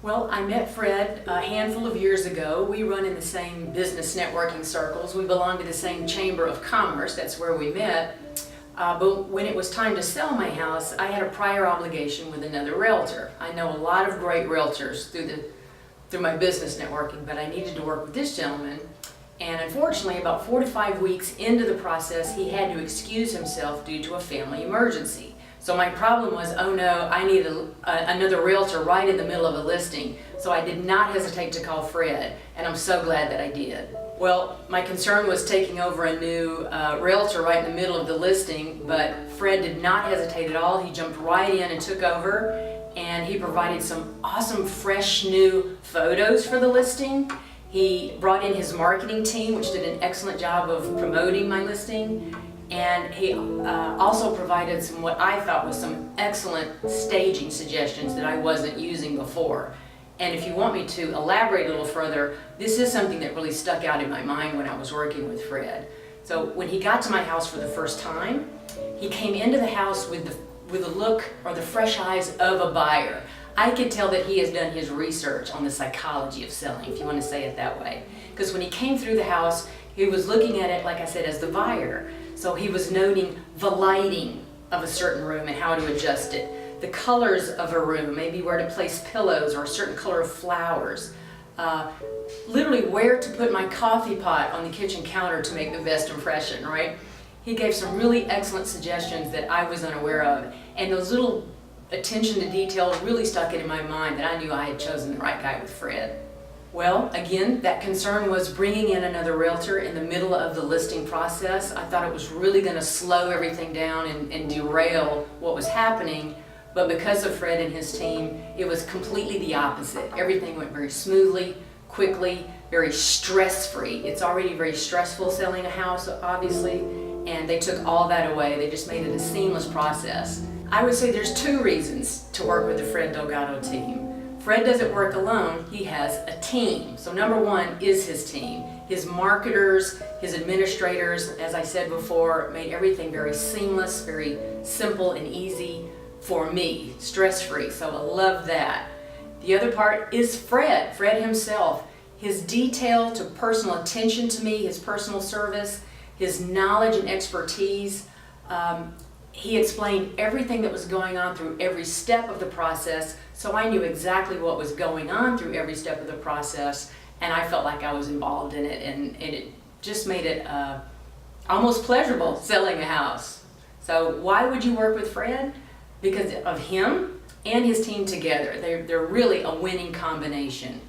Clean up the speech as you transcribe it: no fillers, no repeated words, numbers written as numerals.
Well, I met Fred a handful of years ago. We run in the same business networking circles. We belong to the same Chamber of Commerce. That's where we met. But when it was time to sell my house, I had a prior obligation with another realtor. I know a lot of great realtors through my business networking, but I needed to work with this gentleman. And unfortunately, about 4 to 5 weeks into the process, he had to excuse himself due to a family emergency. So my problem was, oh no, I need another realtor right in the middle of a listing. So I did not hesitate to call Fred, and I'm so glad that I did. Well, my concern was taking over a new realtor right in the middle of the listing, but Fred did not hesitate at all. He jumped right in and took over, and he provided some awesome, fresh, new photos for the listing. He brought in his marketing team, which did an excellent job of promoting my listing. And he also provided what I thought was some excellent staging suggestions that I wasn't using before. And if you want me to elaborate a little further, this is something that really stuck out in my mind when I was working with Fred. So when he got to my house for the first time, he came into the house with the look or the fresh eyes of a buyer. I could tell that he has done his research on the psychology of selling, if you want to say it that way. Because when he came through the house, he was looking at it, like I said, as the buyer. So he was noting the lighting of a certain room and how to adjust it, the colors of a room, maybe where to place pillows or a certain color of flowers, literally where to put my coffee pot on the kitchen counter to make the best impression, right? He gave some really excellent suggestions that I was unaware of, and those little attention to detail really stuck in my mind that I knew I had chosen the right guy with Fred. Well, again, that concern was bringing in another realtor in the middle of the listing process. I thought it was really going to slow everything down and derail what was happening, but because of Fred and his team, it was completely the opposite. Everything went very smoothly, quickly, very stress-free. It's already very stressful selling a house, obviously, and they took all that away. They just made it a seamless process. I would say there's 2 reasons to work with the Fred Delgado team. Fred doesn't work alone, he has a team. So number 1 is his team. His marketers, his administrators, as I said before, made everything very seamless, very simple and easy for me, stress-free, so I love that. The other part is Fred himself. His detail to personal attention to me, his personal service, his knowledge and expertise. He explained everything that was going on through every step of the process, so I knew exactly what was going on through every step of the process, and I felt like I was involved in it, and it just made it almost pleasurable selling a house. So why would you work with Fred? Because of him and his team together. They're really a winning combination.